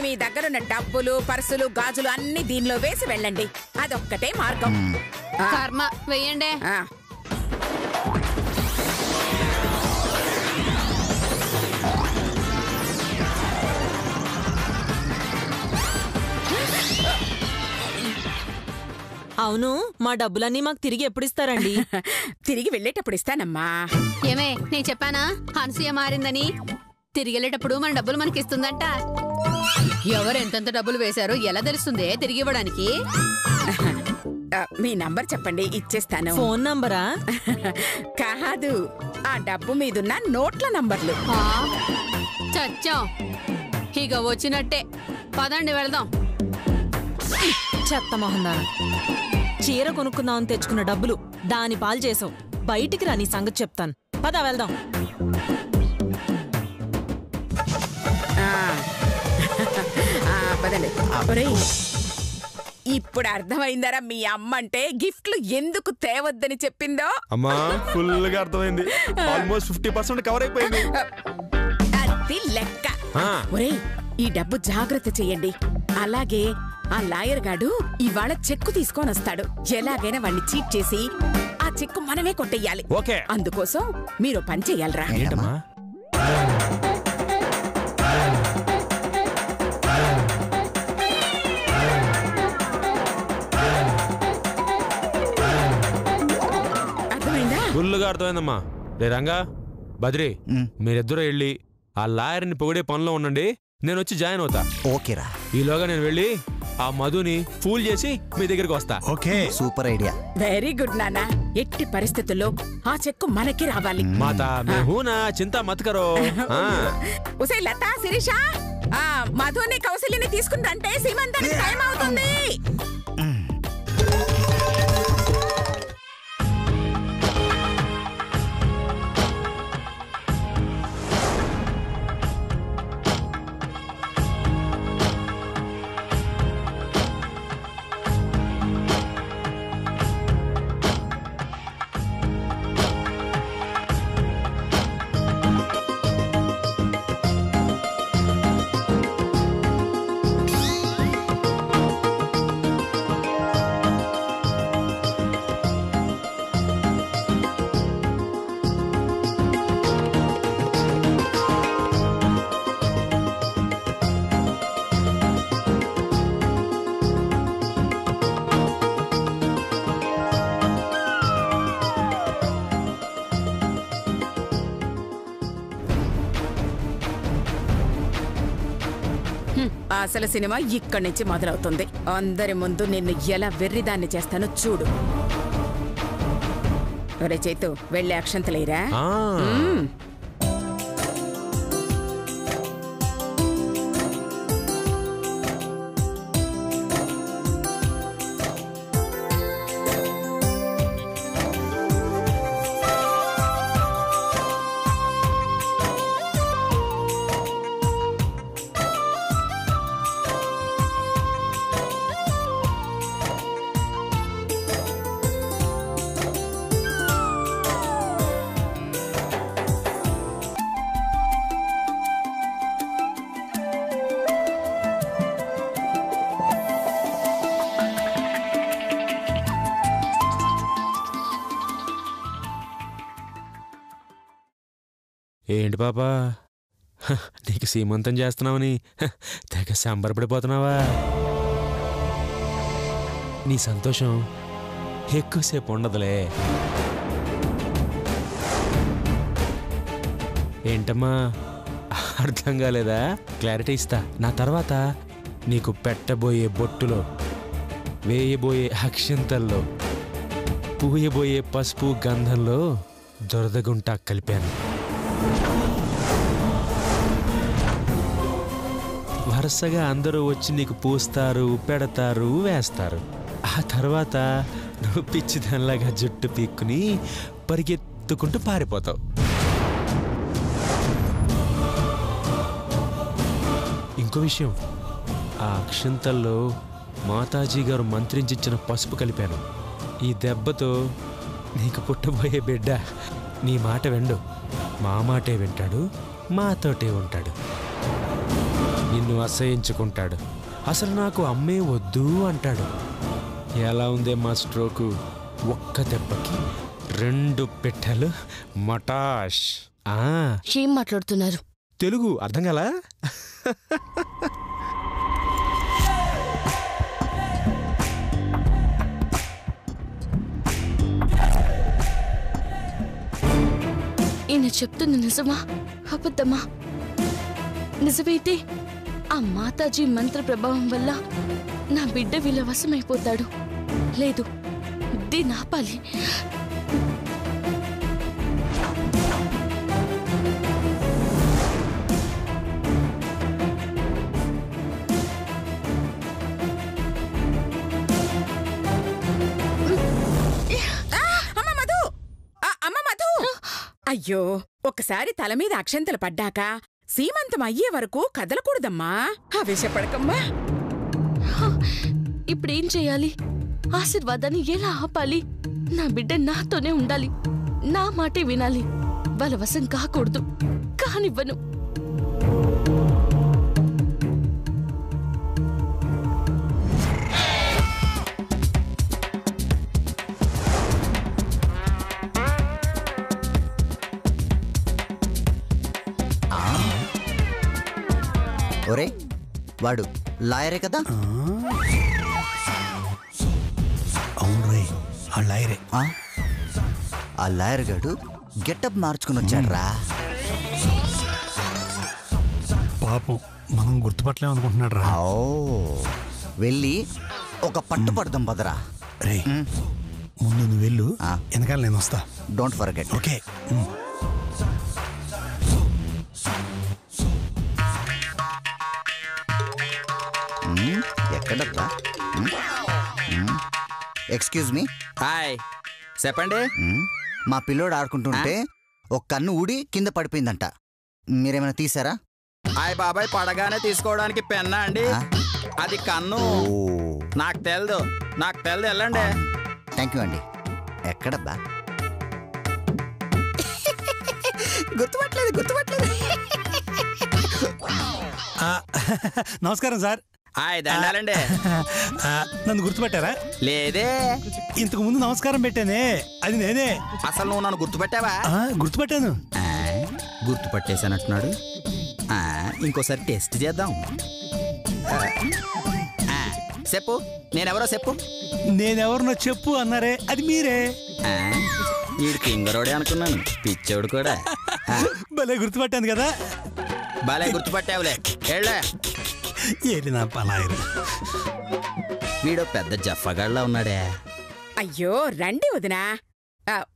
మీ దగ్గరున్న డబ్బులు పర్సులు గాజులు అన్ని దీనిలో వేసి వెళ్ళండి. అదొక్కటే మార్గం. కర్మ వెయ్యండి. అవును, మా డబ్బులన్నీ మాకు తిరిగి ఎప్పుడు ఇస్తారండి? తిరిగి వెళ్ళేటప్పుడు ఇస్తానమ్మా. ఏమే నేను చెప్పానా అనసూయ మారిందని? తిరిగి వెళ్ళేటప్పుడు మన డబ్బులు మనకి ఇస్తుందంట. ఎవరు ఎంతెంత డబ్బులు వేశారో ఎలా తెలుస్తుందే తిరిగి ఇవ్వడానికి? మీ నంబర్ చెప్పండి, ఇచ్చేస్తాను. ఫోన్ నంబరా? కాదు, ఆ డబ్బు మీదున్న నోట్ల నంబర్లు. చచ్చాం, ఇక వచ్చినట్టే. పదండి వెళ్దాం. చెత్త మొహందాన, చీర కొనుక్కుందామని తెచ్చుకున్న డబ్బులు దాని పాలు చేసావు. బయటికి రా, నీ సంగతి చెప్తాను. పద వెళ్దాం. పదండి. ఇప్పుడు అర్థమైందరా మీ అమ్మ అంటే గిఫ్ట్లు ఎందుకు తేవద్దని చెప్పిందో? అమ్మా ఫుల్ గా అర్థమైంది. ఆల్మోస్ట్ 50% కవర్ అయిపోయింది. అది లెక్క. ఒరేయ్, ఈ డబ్బు జాగ్రత్త చెయ్యండి. అలాగే ఆ లాయర్ గాడు ఇవాళ చెక్కు తీసుకొని వస్తాడు. ఎలాగైనా వాడిని చీట్ చేసి ఆ చెక్కు మనమే కొట్టేయాలి. అందుకోసం మీరు పని చెయ్యాలరా. అర్థమైందా? ఫుల్గా అర్థమైందమ్మా. రే రంగా, బద్రి, మీరిద్దరూ వెళ్ళి ఆ లాయర్ని పొగిడే పనిలో ఉండండి. నేను వచ్చి జాయిన్ అవుతా. ఓకేరా. ఈలోగా నేను వెళ్ళి ఆ మధుని ఫూల్ చేసి మీ దగ్గరికి వస్తా. Okay, super idea. Very good నాన్న. ఎట్టి పరిస్థితుల్లో ఆ చెక్కు మనకి రావాలి. మాతా మేహూనా చింతా మత్ కరో. ఉసే లతా, శిరీష, మధుని కౌశల్యని తీసుకుని రంటే సీమంతానికి టైం అవుతుంది. అసలు సినిమా ఇక్కడి నుంచి మొదలవుతుంది. అందరి ముందు నిన్ను ఎలా వెర్రిదాన్ని చేస్తానో చూడు. ఒరే చేతు, వెళ్ళి అక్షంతలేరా. ఏంటి పాపా, నీకు సీమంతం చేస్తున్నావని తెగ సంబరపడిపోతున్నావా? నీ సంతోషం ఎక్కువసేపు ఉండదులే. ఏంటమ్మా, అర్థం కాలేదా? క్లారిటీ ఇస్తా. నా తర్వాత నీకు పెట్టబోయే బొట్టులో, వేయబోయే అక్షింతల్లో, పూయబోయే పసుపు గంధంలో దొరదగుంటా కలిపాను. వరుసగా అందరూ వచ్చి నీకు పూస్తారు, పెడతారు, వేస్తారు. ఆ తర్వాత నువ్వు పిచ్చిదానిలాగా జుట్టు పీక్కుని పరిగెత్తుకుంటూ పారిపోతావు. ఇంకో విషయం, ఆ అక్షంతల్లో మాతాజీ గారు మంత్రించిచ్చిన పసుపు కలిపాను. ఈ దెబ్బతో నీకు పుట్టబోయే బిడ్డ నీ మాట వెండు. మా మాటే వింటాడు, మాతోటే ఉంటాడు. నిన్ను అసహించుకుంటాడు. అసలు నాకు అమ్మే వద్దు అంటాడు. ఎలా ఉందే మా స్ట్రోకు? ఒక్క దెబ్బకి 2 పెట్టెలు మటాష్. ఏం మాట్లాడుతున్నారు? తెలుగు అర్థం కాలా? ఈయన చెప్తుంది నిజమా అబద్ధమా? నిజమైతే ఆ మాతాజీ మంత్ర ప్రభావం వల్ల నా బిడ్డ వీళ్ళ వశమైపోతాడు. లేదు, దీన్ని ఆపాలి. అయ్యో, ఒకసారి తల మీద అక్షంతలు పడ్డాక సీమంతం అయ్యే వరకు కదలకూడదమ్మా. ఆవేశపడకమ్మా. ఇప్పుడేం చెయ్యాలి? ఆశీర్వాదాన్ని ఎలా ఆపాలి? నా బిడ్డ నాతోనే ఉండాలి, నా మాటే వినాలి. వాళ్ళ వశం కాకూడదు. కానివ్వను. ఒరే, వాడు లాయరే కదా? అవును, ఆ లాయరే. ఆ లాయర్ గాడు గెటప్ మార్చుకుని వచ్చాడ్రా. పాపం మనం గుర్తుపట్టలేం అనుకుంటున్నాడు రా. వెళ్ళి ఒక పట్టు పడదాం పదరా. రే, ముందు నువ్వు వెళ్ళు, వెనకాల నేను వస్తా. Don't forget. ఓకే. ఎక్కడరా? Excuse me. హాయ్, చెప్పండి. మా పిల్లోడు ఆడుకుంటుంటే ఒక కన్ను ఊడి కింద పడిపోయిందంట. మీరేమైనా తీసారా? హాయ్ బాబాయ్, పడగానే తీసుకోవడానికి పెన్నా అండి? అది కన్ను. నాకు తెలదు వెళ్ళండి. థ్యాంక్ యూ అండి. ఎక్కడబ్బా? గుర్తుపట్టలేదు. నమస్కారం సార్. హాయ్, దండాలండి. నన్ను గుర్తుపెట్టారా? లేదే. ఇంతకు ముందు నమస్కారం పెట్టానే, అది నేనే. అసలు నువ్వు నన్ను గుర్తుపెట్టావా? గుర్తుపెట్టాను. గుర్తుపట్టేశానంటున్నాడు. ఇంకోసారి టెస్ట్ చేద్దాం. చెప్పు, నేనెవరో చెప్పు. నేనెవరినో చెప్పు అన్నారే, అది మీరే. వీడు కింగరోడే అనుకున్నాను, పిచ్చోడు కూడా. భలే గుర్తుపట్టాను కదా? భలే గుర్తుపట్టావులే. ఏది నా పలాయరు. వీడు పెద్ద జఫగాళ్ళ ఉన్నాడే. అయ్యో, రండి వదినా,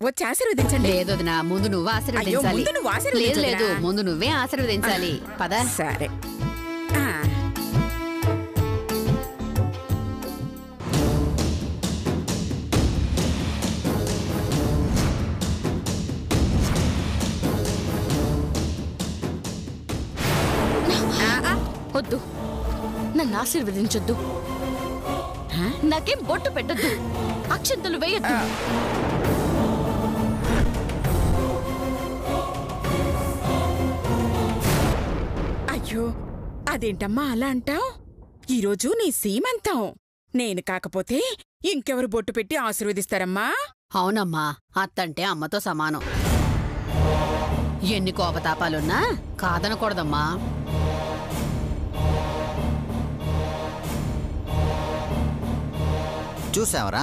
వచ్చి ఆశీర్వదించండి. లేదు వదినా, ముందు నువ్వు ఆశీర్వదించాలి. లేదు, ముందు నువ్వే ఆశీర్వదించాలి. పద. సరే. వద్దు, నన్ను ఆశీర్వదించొద్దు. నాకేం బొట్టు పెట్టద్దు, అక్షంతలు వేయద్దు. అయ్యో, అదేంటమ్మా అలా అంటావ్? ఈరోజు నీ సీమంతం. నేను కాకపోతే ఇంకెవరు బొట్టు పెట్టి ఆశీర్వదిస్తారమ్మా? అవునమ్మా, అత్తంటే అమ్మతో సమానం. ఎన్ని కోపతాపాలున్నా కాదనకూడదమ్మా. చూసావరా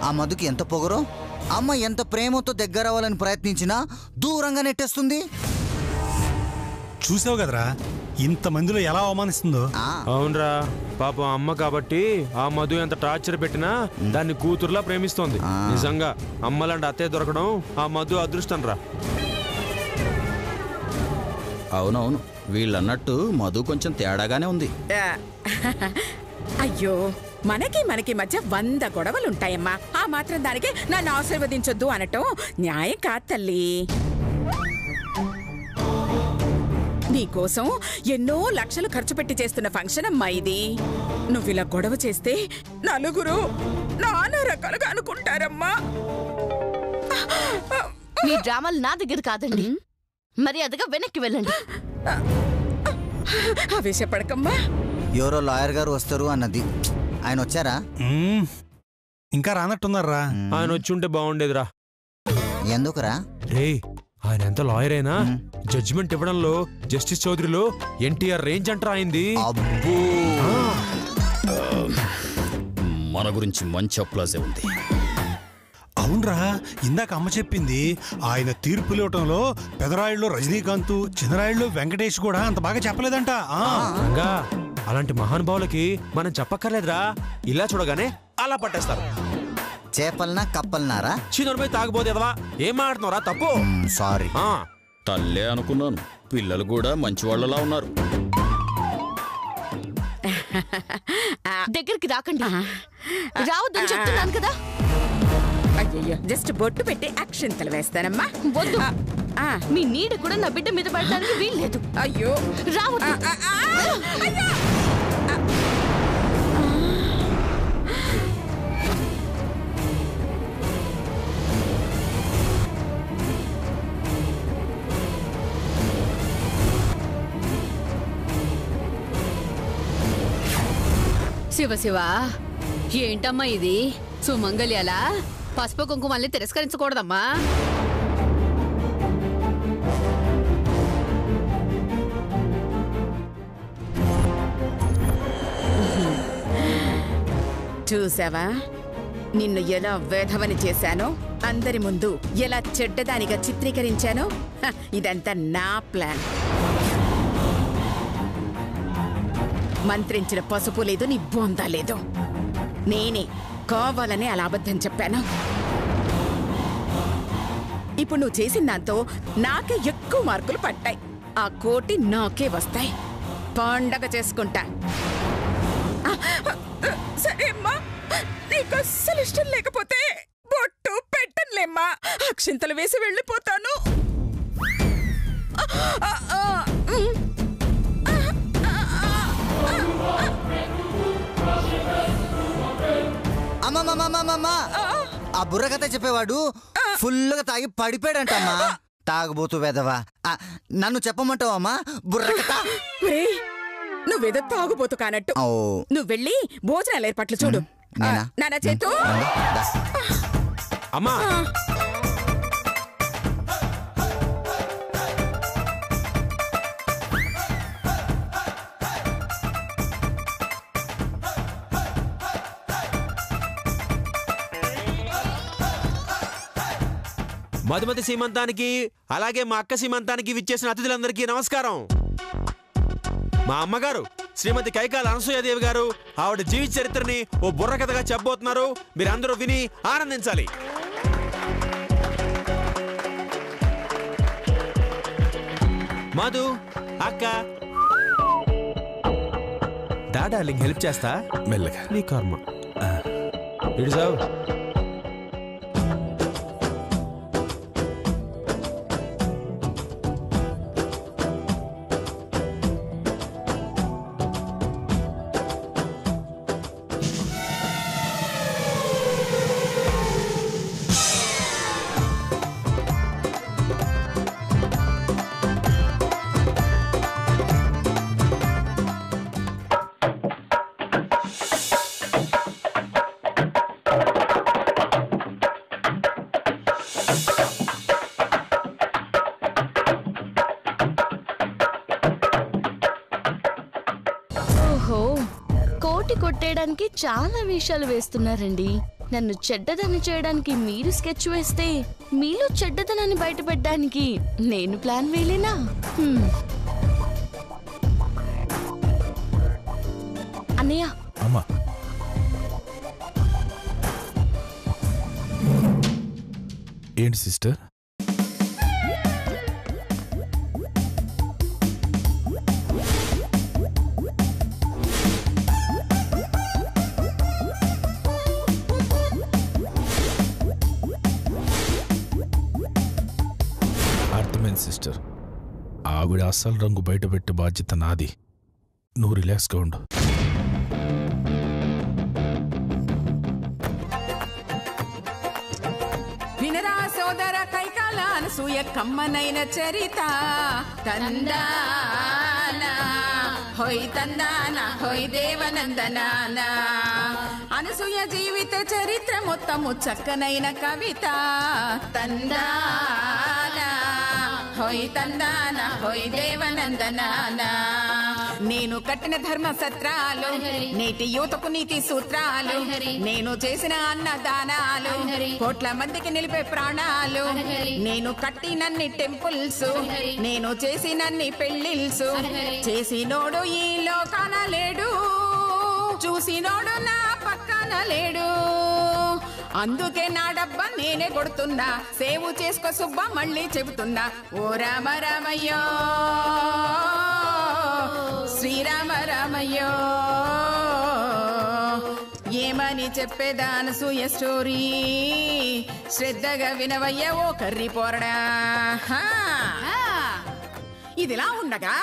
ఆ మధుకి ఎంత పొగరో? అమ్మ ఎంత ప్రేమతో దగ్గరవ్వాలని ప్రయత్నించినా దూరంగా నెట్టేస్తుంది. చూసావు కదరా ఇంతమందిలో ఎలా అవమానిస్తుందో. అవునరా, పాపం అమ్మ కాబట్టి ఆ మధు ఎంత టార్చర్ పెట్టినా దాన్ని కూతురులా ప్రేమిస్తోంది. నిజంగా అమ్మలాంటి అత్తయ్య దొరకడం ఆ మధు అదృష్టం రా. అవునవును, వీళ్ళన్నట్టు మధు కొంచెం తేడాగానే ఉంది. అయ్యో, మనకి మధ్య 100 గొడవలుంటాయమ్మా. ఆ మాత్రం దానికి నన్ను ఆశీర్వదించొద్దు అనటం న్యాయం కాదు తల్లి. నీకోసం ఎన్నో లక్షలు ఖర్చు పెట్టి చేస్తున్న ఫంక్షన్ అమ్మా ఇది. నువ్విలా గొడవ చేస్తే నలుగురు నానా రకాలుగా అనుకుంటారమ్మా. మీ డ్రామాలు నా దగ్గర కాదండి, మర్యాదగా వెనక్కి వెళ్ళండి. ఆవేశపడకమ్మా. ఎవరో లాయర్ గారు వస్తారు అన్నది. ఆయన వచ్చారా? ఇంకా రానట్టున్నారా? ఆయన వచ్చి ఉంటే బాగుండేదిరా. ఎందుకురా? రే, ఆయన ఎంత లాయర్ అయినా జడ్జిమెంట్ ఇవ్వడంలో జస్టిస్ చౌదరిలో ఎన్టీఆర్ రేంజ్ అంటారా అయింది. అబ్బో, మన గురించి మంచి అప్లాజే ఉంది. అవునరా, ఇందాక అమ్మ చెప్పింది ఆయన తీర్పులు ఇవ్వటంలో పెదరాయుడులో రజనీకాంత్, చిన్నరాయుడులో వెంకటేష్ కూడా అంత బాగా చెప్పలేదంట. రంగా, అలాంటి మహానుభావులకి మనం చెప్పక్కర్లేదురా. ఇలా చూడగానే అలా పట్టేస్తారు. చేపలనా కప్పలనారా? చిన్నపై తాగబోదేదవా? ఏం మాట్లాడుతున్నారా? తప్పు. సారీ. తల్లే అనుకున్నాను, పిల్లలు కూడా మంచి వాళ్ళలా ఉన్నారు. దగ్గరికి రాకండి. రావద్దని చెప్తున్నాను కదా. అయ్యో, జస్ట్ బొట్టు పెట్టి అక్షింతలు వేస్తానమ్మా. వద్దు, మీ నీడ కూడా నా బిడ్డ మీద పడడానికి వీల్లేదు. అయ్యో, రావద్దు. శివ శివ, ఏంటమ్మా ఇది? సుమంగళ్యాలా? పసుపు కుంకుమల్ని తిరస్కరించకూడదమ్మా. చూసావా నిన్ను ఎలా వేధవని చేశానో, అందరి ముందు ఎలా చెడ్డదానిగా చిత్రీకరించానో? ఇదంతా నా ప్లాన్. మంత్రించిన పసుపు లేదు, నీ బొంద లేదు. నేనే కావాలని అలా అబద్ధం చెప్పాను. ఇప్పుడు నువ్వు చేసిన దాంతో నాకే ఎక్కువ మార్కులు పట్టాయి. ఆ కోటి నాకే వస్తాయి. పండగ చేసుకుంటా. సరే అమ్మా, నీకు అస్సలు ఇష్టం లేకపోతే బొట్టు పెట్టనులేమ్మా. అక్షింతలు వేసి వెళ్ళిపోతాను. అమ్మమ్మమ్మమ్మమ్మా, ఆ బుర్ర కథ చెప్పేవాడు ఫుల్గా తాగి పడిపోయాడంటమ్మా. తాగబోతూ వెదవా. నన్ను చెప్పమంటావమ్మా బుర్ర కథ? నువ్వేదో తాగుబోతు కానట్టు. నువ్వు వెళ్ళి భోజనాలు ఏర్పాట్లు చూడు. నాన్న చేతు. అమ్మా, మధుమతి సీమంతానికి అలాగే మా అక్క సీమంతానికి విచ్చేసిన అతిథులందరికీ నమస్కారం. మా అమ్మగారు శ్రీమతి కైకాల అనసూయాదేవి గారు ఆవిడ జీవిత చరిత్రని ఓ బుర్ర కథగా చెప్పబోతున్నారు. మీరందరూ విని ఆనందించాలి. మధు అక్క, డార్లింగ్ హెల్ప్ చేస్తా మెల్లగా. నీ కర్మ. ఇడిసావు. కోటి కొట్టేయడానికి చాలా వేషాలు వేస్తున్నారండి. నన్ను చెడ్డదని చేయడానికి మీరు స్కెచ్ వేస్తే, మీలో చెడ్డదనాన్ని బయటపెట్టడానికి నేను ప్లాన్ వేయలేనా? అన్నయ్య, అమ్మా, ఏంటి సిస్టర్? అర్థమైంది సిస్టర్. ఆవిడ అస్సలు రంగు బయటపెట్టే బాధ్యత నాది. నువ్వు రిలాక్స్గా ఉండు. వినరా సోదర కైకాల కైకాల అనసూయ కమ్మనైన చరిత తందాన హోయ్ తందాన హోయ్ దేవనందనాన అనసూయ జీవిత చరిత్ర మొత్తము చక్కనైన కవిత తందాన హోయ్ తందాన హోయ్ దేవనందనాన నేను కట్టిన ధర్మ సత్రాలు నేటి యువతకు నీతి సూత్రాలు నేను చేసిన అన్నదానాలు కోట్ల మందికి నిలిపే ప్రాణాలు నేను కట్టినన్ని టెంపుల్స్ నేను చేసినన్ని పెళ్లిల్స్ చేసినోడు ఈ లోకాన లేడు చూసినోడు నా పక్కన లేడు అందుకే నా డబ్బా నేనే కొడుతున్నా సేవ్ చేసుకో సుబ్బ మళ్ళీ చెబుతున్నా ఓ రామ రామయ్యో శ్రీరామ రామయ్యో ఏమని చెప్పేదా అనసూయ స్టోరీ శ్రద్ధగా వినవయ్య ఓ కర్రీ పోరడా ఇదిలా ఉండగా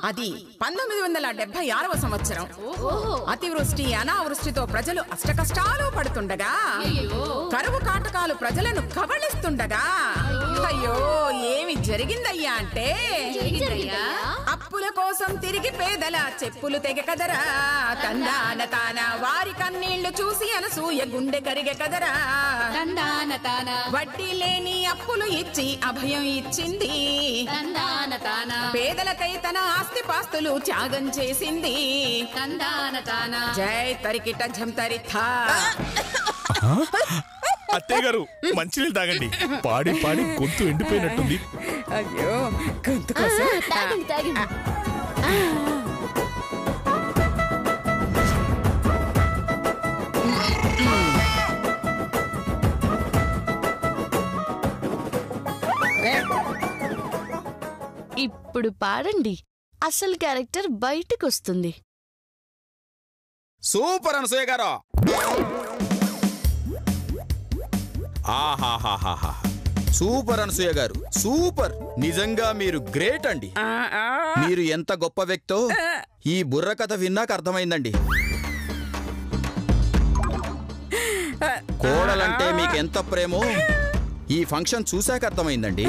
అది 1976వ సంవత్సరం అతివృష్టి అనావృష్టితో ప్రజలు అష్టకష్టాలు పడుతుండగా కరువు కాటకాలు ప్రజలను కబళిస్తుండగా అయ్యో ఏమి జరిగిందయ్యా అంటే అప్పుల కోసం తిరిగి పేదల చెప్పులు తెగ కదరా తందాన తాన వారి కన్నీళ్లు చూసి అనసూయ గుండె కరిగే కదరా తందాన తాన వడ్డీ లేని అప్పులు ఇచ్చి అభయం ఇచ్చింది తందాన తాన పేదలకై తన ఆస్తి పాస్తులు త్యాగం చేసింది తందాన తాన జై తరికిట ఝంతరిథా అత్తయ్య గారు మంచినీళ్ళు తాగండి పాడి పాడి గొంతు ఎండిపోయినట్టుంది అయ్యో గొంతు కోసం ఇప్పుడు పాడండి అసలు క్యారెక్టర్ బయటకు వస్తుంది సూపర్ అనసూయ గారు ఆహాహాహాహా సూపర్ అనసూయ గారు సూపర్ నిజంగా మీరు గ్రేట్ అండి మీరు ఎంత గొప్ప వ్యక్తో ఈ బుర్ర కథ విన్నాక అర్థమైందండి కోడలంటే మీకెంత ప్రేమో ఈ ఫంక్షన్ చూశాక అర్థమైందండి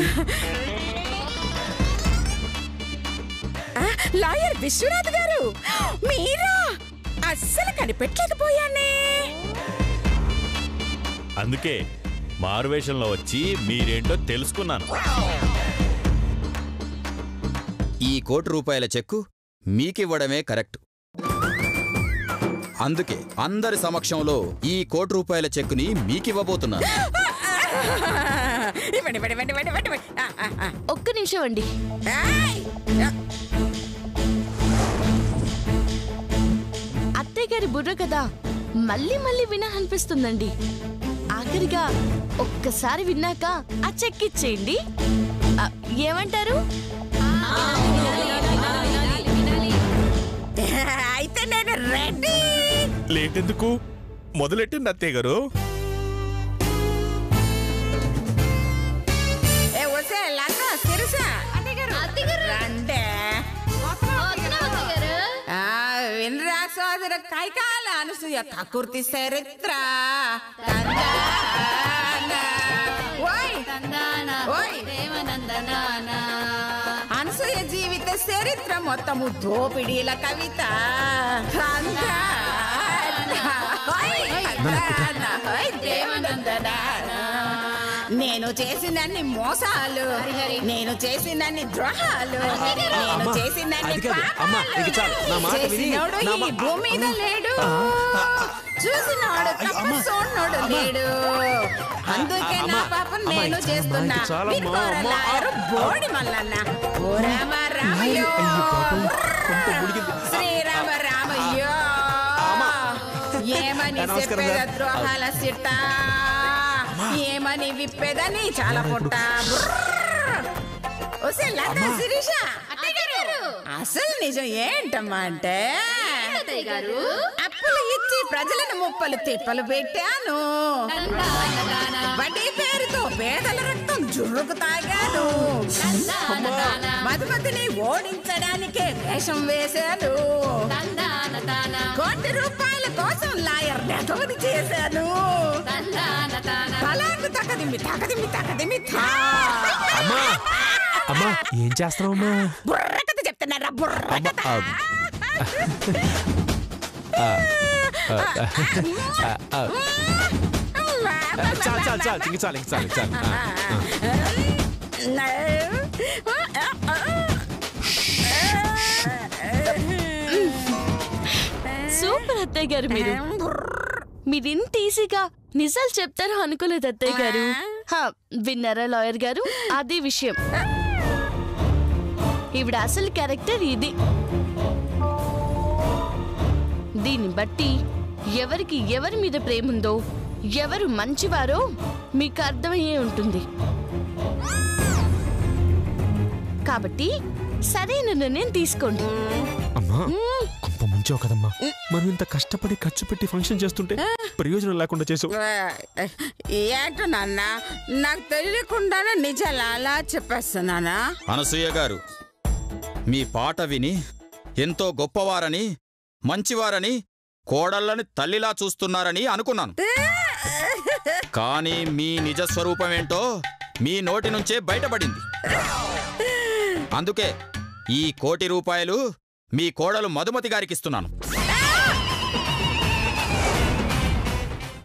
లాయర్ విశ్వనాథ్ గారు మీరా అస్సలు కనిపెట్టలేకపోయానే అందుకే మారువేషంలో వచ్చి మీరేంటో తెలుసుకున్నాను ఈ ₹1,00,00,000 చెక్కు మీకివ్వడమే కరెక్ట్ అందుకే అందరి సమక్షంలో ఈ ₹1,00,00,000 చెక్కుని మీకివ్వబోతున్నాను ఒక్క నిమిషం అండి అత్తయ్య గారి బుర్ర కదా మళ్ళీ మళ్ళీ వినాలనిపిస్తుందండి ఆఖరిగా ఒక్కసారి విన్నాక ఆ చెక్ ఇచ్చేయండి ఏమంటారు అయితే నేను రెడీ లేట్ ఎందుకు మొదలెట్టండి అత్తయ్య గారు వినరా సోదర కైకాల అనసూయ కకుర్తి చరిత్ర అనసూయ జీవిత చరిత్ర మొత్తము దోపిడీల కవిత నేను చేసినన్ని మోసాలు నేను చేసినన్ని ద్రోహాలు నేను చేసినన్ని చేసినోడు ఈ భూమి మీద లేడు చూసినోడు తప్పు చూడనోడు లేడు అందుకే నా పాపం నేను చేస్తున్నా బోడి మల్లన్న ఓ రామ రామయ్యో శ్రీరామ రామయ్యో ఏమని చెప్పేద ద్రోహాల సిట్ట ఏమని విప్పేదని చాలా పొట్ట శిరీష అసలు నిజం ఏంటమ్మా అంటే అప్పులు ఇచ్చి ప్రజలను ముప్పలు తిప్పలు పెట్టాను వడ్డీ పేరుతో పేదల రక్తం జుర్రుకు తాగాను, మధుమతిని ఓడించడానికే వేషం వేశాను, ₹1,00,00,000 కోసం లాయర్ నెగవని చేశాను. తలాంగు తగదిమి తగదిమి తగదిమి అమ్మా అమ్మా ఏం చేస్తున్నావమ్మా? బుర్రకథ చెప్తున్నారా? బుర్రకథ. చాలు చాలు చాలు ఇంక చాలు ఇంక చాలు చాలు. సూపర్ అత్తయ్య గారు మీరింత ఈజీగా నిజాలు చెప్తారో అనుకోలేదు అత్తయ్య గారు. విన్నారా లాయర్ గారు, అదే విషయం. ఈవిడ అసలు క్యారెక్టర్ ఇది. దీన్ని బట్టి ఎవరికి ఎవరి మీద ప్రేమ ఉందో, ఎవరు మంచివారో మీకు అర్థమయ్యే ఉంటుంది. కాబట్టి సరైన నిర్ణయం తీసుకోండి. అమ్మా కొంప ముంచావు కదమ్మా. మనం ఇంత కష్టపడి ఖర్చు పెట్టి ఫంక్షన్ చేస్తుంటే ప్రయోజనం లేకుండా చేసావు. ఏంటో నాన్న, నాకు తెలియకుండానే నిజాలు అలా చెప్పేస్తున్నానా? అనసూయ గారు, మీ పాట విని ఎంతో గొప్పవారని, మంచివారని, కోడళ్ళని తల్లిలా చూస్తున్నారని అనుకున్నాను. కానీ మీ నిజ స్వరూపమేంటో మీ నోటి నుంచే బయటపడింది. అందుకే ఈ ₹1,00,00,000 మీ కోడలు మధుమతి గారికి ఇస్తున్నాను.